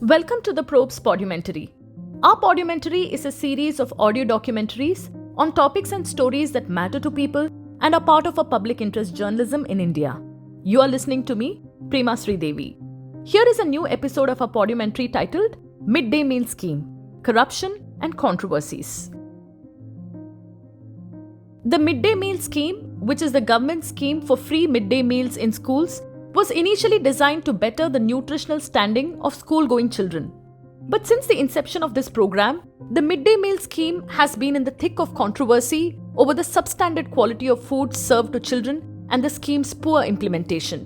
Welcome to the Probes Podumentary. Our Podumentary is a series of audio documentaries on topics and stories that matter to people and are part of a public interest journalism in India. You are listening to me, Prema Devi. Here is a new episode of our Podumentary titled Midday Meal Scheme, Corruption and Controversies. The Midday Meal Scheme, which is the government scheme for free midday meals in schools, was initially designed to better the nutritional standing of school-going children. But since the inception of this program, the midday meal scheme has been in the thick of controversy over the substandard quality of food served to children and the scheme's poor implementation.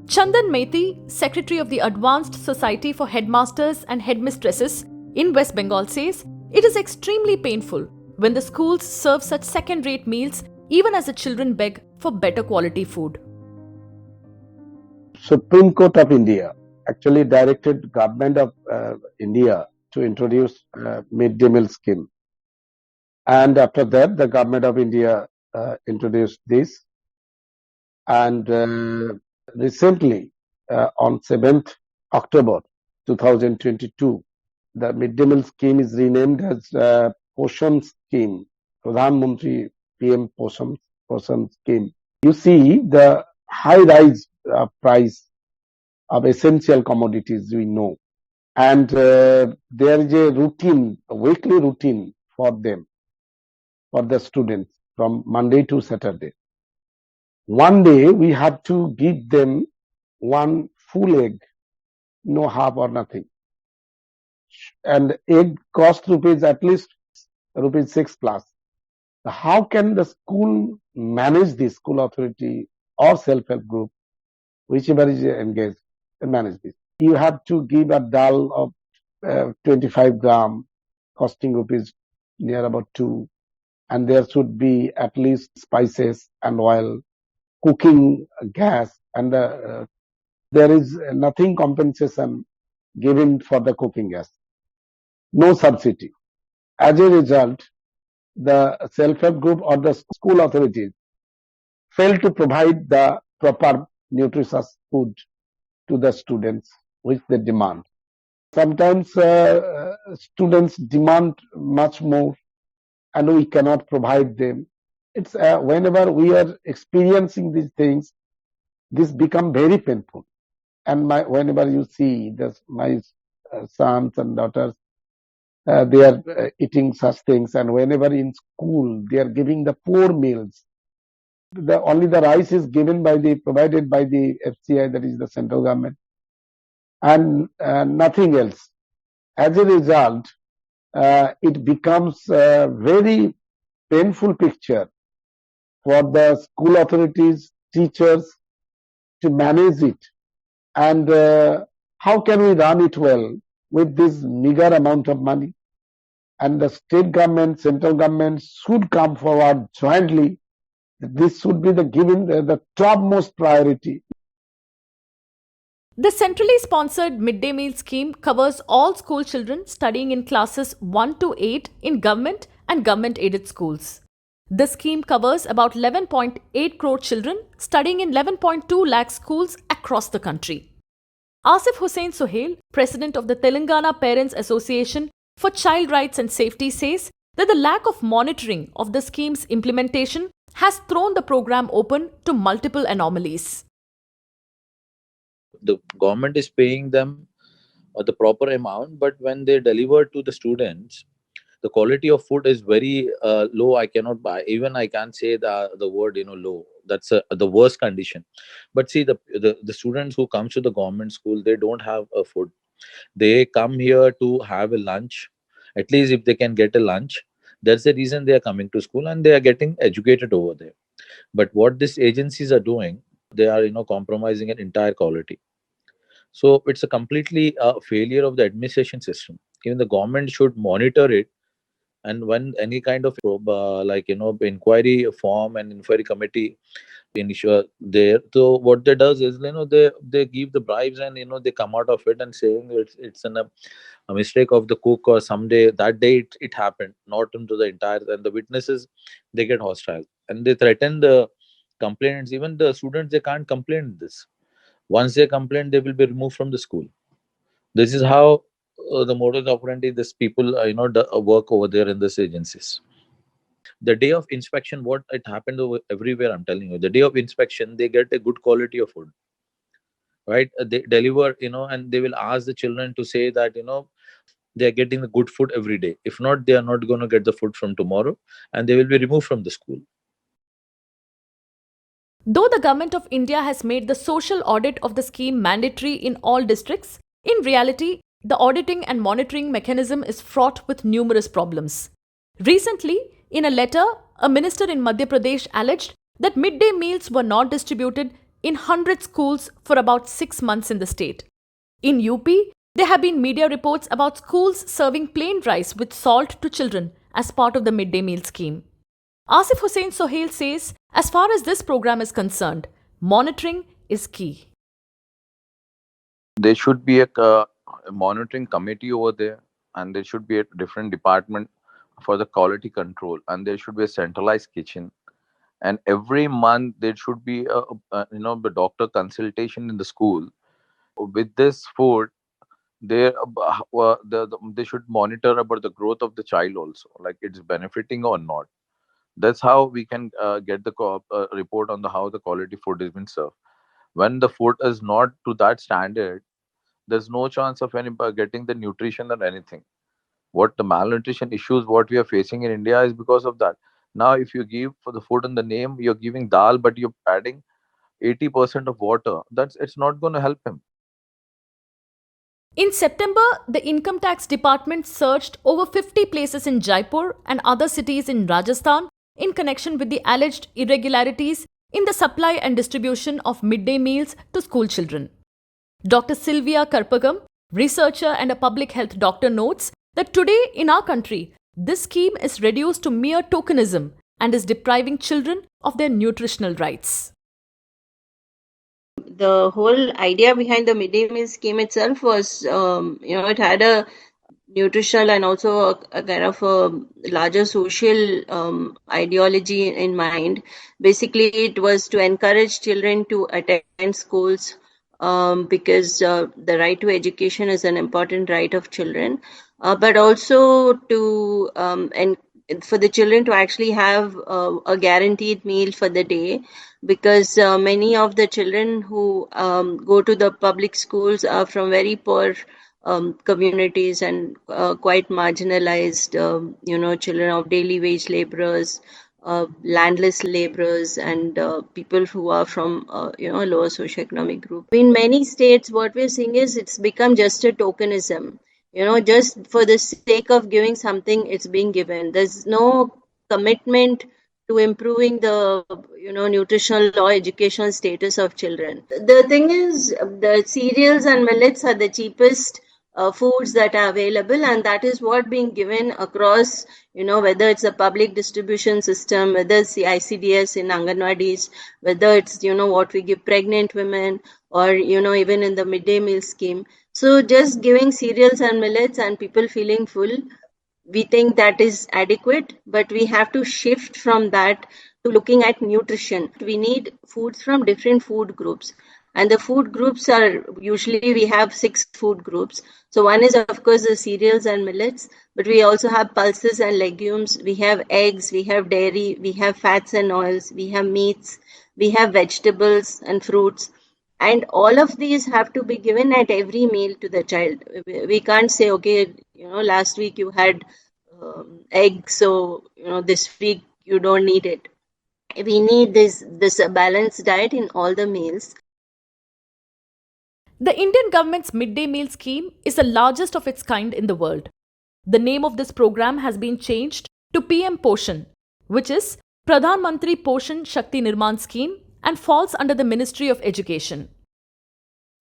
Chandan Maiti, Secretary of the Advanced Society for Headmasters and Headmistresses in West Bengal, says it is extremely painful when the schools serve such second-rate meals even as the children beg for better quality food. Supreme Court of India actually directed Government of India to introduce midday meal scheme, and after that the Government of India introduced this, and recently on 7th October 2022 the midday meal scheme is renamed as Poshan scheme, Pradhan Mantri PM Poshan scheme. You see the high rise price of essential commodities we know, and there is a weekly routine for them, for the students from Monday to Saturday. One day we have to give them one full egg, no half or nothing, and egg cost at least rupees 6 plus. How can the school manage this, school authority or self-help group, whichever is engaged, manage this? You have to give a dal of 25 gram costing rupees near about 2, and there should be at least spices and oil, cooking gas, and there is nothing compensation given for the cooking gas, no subsidy. As a result, the self-help group or the school authorities fail to provide the proper nutritious food to the students which they demand. Sometimes students demand much more and we cannot provide them. It's whenever we are experiencing these things, this become very painful. And whenever you see this, my sons and daughters, they are eating such things, and whenever in school they are giving the poor meals, only the rice is provided by the FCI, that is the central government, and nothing else. As a result, it becomes a very painful picture for the school authorities, teachers to manage it. And how can we run it well with this meager amount of money? And the state government, central government should come forward jointly. This should be given the topmost priority. The centrally sponsored midday meal scheme covers all school children studying in classes 1 to 8 in government and government-aided schools. The scheme covers about 11.8 crore children studying in 11.2 lakh schools across the country. Asif Hussain Sohail, president of the Telangana Parents Association for Child Rights and Safety, says that the lack of monitoring of the scheme's implementation has thrown the program open to multiple anomalies. The government is paying them the proper amount, but when they deliver to the students, the quality of food is very low. I cannot buy, even I can't say the word low. That's the worst condition. But see, the students who comes to the government school, they don't have a food. They come here to have a lunch. At least if they can get a lunch, that's the reason they are coming to school, and they are getting educated over there. But what these agencies are doing, they are compromising an entire quality. So it's a completely failure of the administration system. Even the government should monitor it, and when any kind of inquiry form and inquiry committee ensure there, so what they does is they give the bribes, and they come out of it and saying it's a mistake of the cook, or someday that day it happened, not into the entire, and the witnesses, they get hostile and they threaten the complainants. Even the students, they can't complain this. Once they complain, they will be removed from the school. This is how the modus operandi this people work over there in these agencies. The day of inspection, what it happened over everywhere, I'm telling you, the day of inspection they get a good quality of food, right? They deliver, and they will ask the children to say that they are getting the good food every day. If not, they are not going to get the food from tomorrow, and they will be removed from the school. Though the Government of India has made the social audit of the scheme mandatory in all districts, in reality, the auditing and monitoring mechanism is fraught with numerous problems. Recently, in a letter, a minister in Madhya Pradesh alleged that midday meals were not distributed in 100 schools for about 6 months in the state. In UP, there have been media reports about schools serving plain rice with salt to children as part of the midday meal scheme. Asif Hussain Sohail says, as far as this program is concerned, monitoring is key. There should be a monitoring committee over there, and there should be a different department for the quality control, and there should be a centralized kitchen. And every month there should be the doctor consultation in the school. With this food, they should monitor about the growth of the child also, like it's benefiting or not. That's how we can get the report on how the quality food has been served. When the food is not to that standard, there's no chance of any getting the nutrition or anything. What the malnutrition issues what we are facing in India is because of that. Now, if you give for the food in the name, you're giving dal, but you're adding 80% of water. It's not going to help him. In September, the Income Tax Department searched over 50 places in Jaipur and other cities in Rajasthan in connection with the alleged irregularities in the supply and distribution of midday meals to school children. Dr. Sylvia Karpagam, researcher and a public health doctor, notes that today in our country, this scheme is reduced to mere tokenism and is depriving children of their nutritional rights. The whole idea behind the midday meal scheme itself was, it had a nutritional and also a kind of a larger social ideology in mind. Basically, it was to encourage children to attend schools because the right to education is an important right of children, but also to and for the children to actually have a guaranteed meal for the day, because many of the children who go to the public schools are from very poor communities and quite marginalized, children of daily wage laborers, landless laborers, and people who are from, lower socioeconomic group. In many states, what we're seeing is it's become just a tokenism. Just for the sake of giving something, it's being given. There's no commitment to improving the, nutritional or educational status of children. The thing is, the cereals and millets are the cheapest foods that are available, and that is what being given across, whether it's a public distribution system, whether it's the ICDS in Anganwadis, whether it's, what we give pregnant women, or, even in the midday meal scheme. So just giving cereals and millets and people feeling full, we think that is adequate, but we have to shift from that to looking at nutrition. We need foods from different food groups. And the food groups are usually, we have 6 food groups. So one is, of course, the cereals and millets, but we also have pulses and legumes. We have eggs, we have dairy, we have fats and oils, we have meats, we have vegetables and fruits. And all of these have to be given at every meal to the child. We can't say, okay, last week you had egg, so, this week you don't need it. We need this balanced diet in all the meals. The Indian government's midday meal scheme is the largest of its kind in the world. The name of this program has been changed to PM Poshan, which is Pradhan Mantri Poshan Shakti Nirman Scheme, and falls under the Ministry of Education.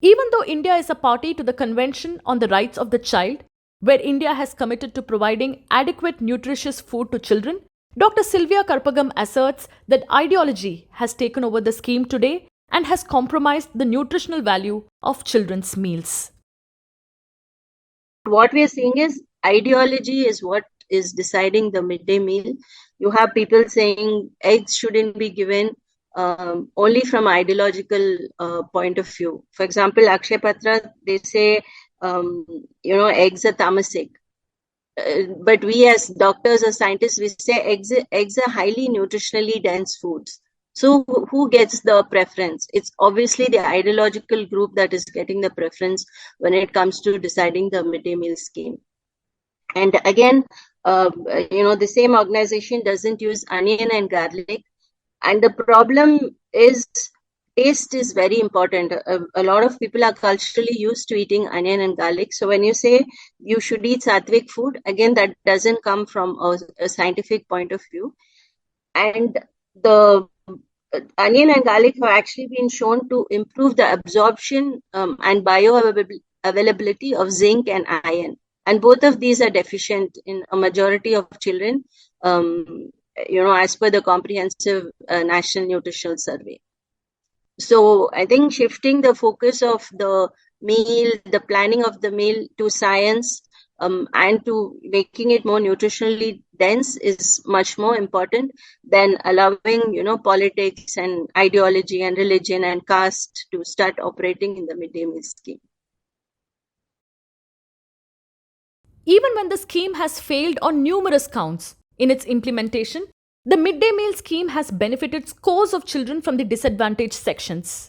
Even though India is a party to the Convention on the Rights of the Child, where India has committed to providing adequate nutritious food to children, Dr. Sylvia Karpagam asserts that ideology has taken over the scheme today and has compromised the nutritional value of children's meals. What we are seeing is ideology is what is deciding the midday meal. You have people saying eggs shouldn't be given only from ideological point of view. For example, Akshay Patra, they say eggs are tamasic. But we as doctors or scientists, we say eggs are highly nutritionally dense foods. So who gets the preference? It's obviously the ideological group that is getting the preference when it comes to deciding the midday meal scheme. And again, the same organization doesn't use onion and garlic. And the problem is taste is very important. A lot of people are culturally used to eating onion and garlic. So when you say you should eat sattvic food, again, that doesn't come from a scientific point of view. And the onion and garlic have actually been shown to improve the absorption and bioavailability of zinc and iron. And both of these are deficient in a majority of children, as per the comprehensive National Nutritional Survey. So I think shifting the focus of the meal, the planning of the meal to science, and to making it more nutritionally dense is much more important than allowing, politics and ideology and religion and caste to start operating in the midday meal scheme. Even when the scheme has failed on numerous counts in its implementation, the midday meal scheme has benefited scores of children from the disadvantaged sections.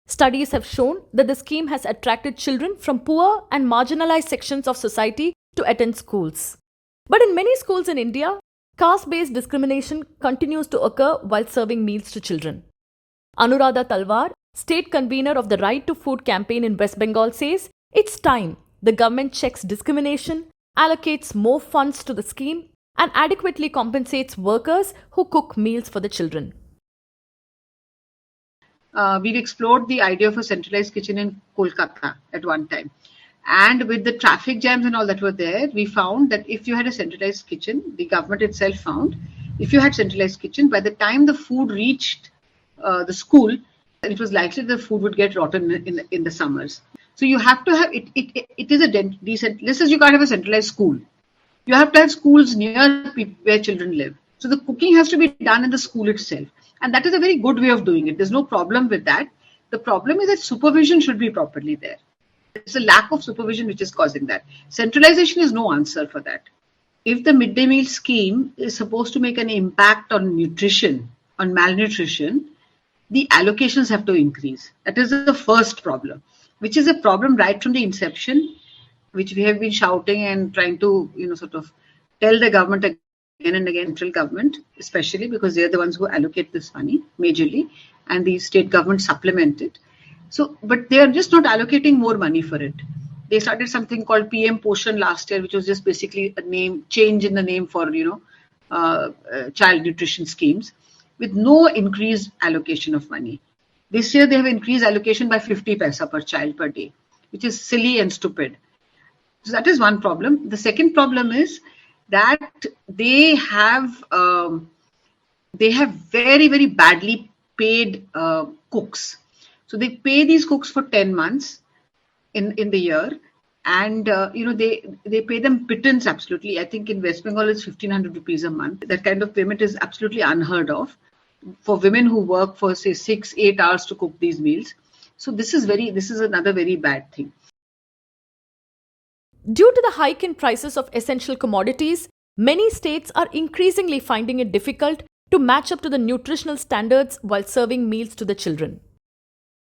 Studies have shown that the scheme has attracted children from poor and marginalized sections of society to attend schools. But in many schools in India, caste-based discrimination continues to occur while serving meals to children. Anuradha Talwar, state convener of the Right to Food campaign in West Bengal, says it's time the government checks discrimination, allocates more funds to the scheme, and adequately compensates workers who cook meals for the children. We've explored the idea of a centralized kitchen in Kolkata at one time. And with the traffic jams and all that were there, we found that if you had a centralized kitchen, the government itself found, if you had centralized kitchen, by the time the food reached the school, it was likely the food would get rotten in the summers. So you have to have, it is a decent, this is you can't have a centralized school. You have to have schools near where children live. So the cooking has to be done in the school itself. And that is a very good way of doing it. There's no problem with that. The problem is that supervision should be properly there. It's a lack of supervision which is causing that. Centralization is no answer for that. If the midday meal scheme is supposed to make an impact on nutrition, on malnutrition, the allocations have to increase. That is the first problem, which is a problem right from the inception, which we have been shouting and trying to, sort of tell the government again and again, central government, especially because they're the ones who allocate this money majorly, and the state government supplement it. So, but they are just not allocating more money for it. They started something called PM Poshan last year, which was just basically a change in the name for, child nutrition schemes with no increased allocation of money. This year, they have increased allocation by 50 paisa per child per day, which is silly and stupid. So that is one problem. The second problem is that they have very, very badly paid cooks. So they pay these cooks for 10 months in the year, and they pay them pittance absolutely. I think in West Bengal it's 1,500 rupees a month. That kind of payment is absolutely unheard of for women who work for say 6-8 hours to cook these meals. So this is another very bad thing. Due to the hike in prices of essential commodities, many states are increasingly finding it difficult to match up to the nutritional standards while serving meals to the children.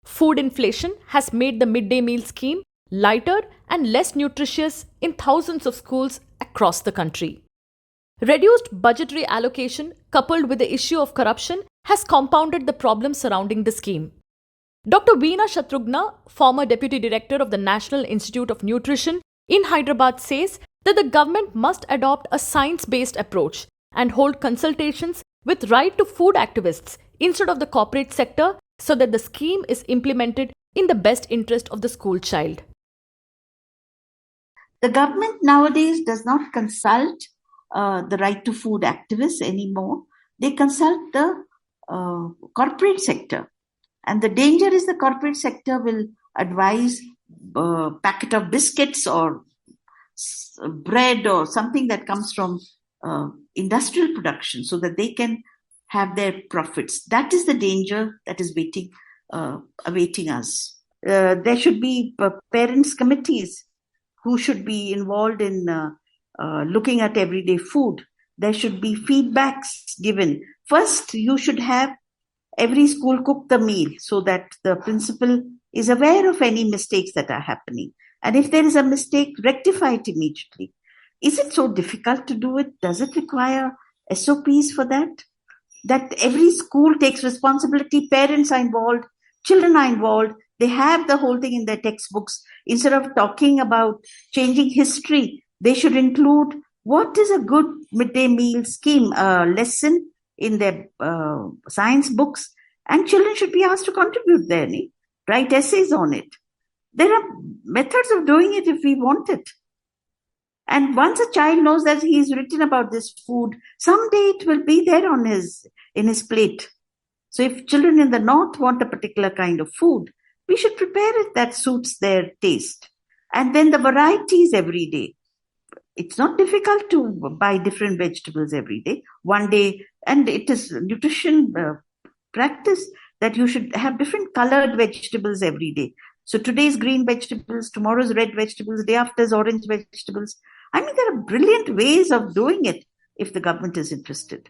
Food inflation has made the midday meal scheme lighter and less nutritious in thousands of schools across the country. Reduced budgetary allocation coupled with the issue of corruption has compounded the problems surrounding the scheme. Dr. Veena Shatrugna, former Deputy Director of the National Institute of Nutrition in Hyderabad, says that the government must adopt a science-based approach and hold consultations with right to food activists instead of the corporate sector so that the scheme is implemented in the best interest of the school child. The government nowadays does not consult the right to food activists anymore. They consult the corporate sector. And the danger is the corporate sector will advise a packet of biscuits or bread or something that comes from industrial production so that they can have their profits. That is the danger that is awaiting us. There should be parents' committees who should be involved in looking at everyday food. There should be feedbacks given. First, you should have every school cook the meal so that the principal is aware of any mistakes that are happening. And if there is a mistake, rectify it immediately. Is it so difficult to do it? Does it require SOPs for that? That every school takes responsibility, parents are involved, children are involved, they have the whole thing in their textbooks. Instead of talking about changing history, they should include what is a good midday meal scheme, lesson in their science books, and children should be asked to contribute there, write essays on it. There are methods of doing it if we want it. And once a child knows that he's written about this food, someday it will be there in his plate. So if children in the north want a particular kind of food, we should prepare it that suits their taste. And then the varieties every day. It's not difficult to buy different vegetables every day. One day, and it is nutrition practice that you should have different colored vegetables every day. So today's green vegetables, tomorrow's red vegetables, day after's orange vegetables. I mean, there are brilliant ways of doing it if the government is interested.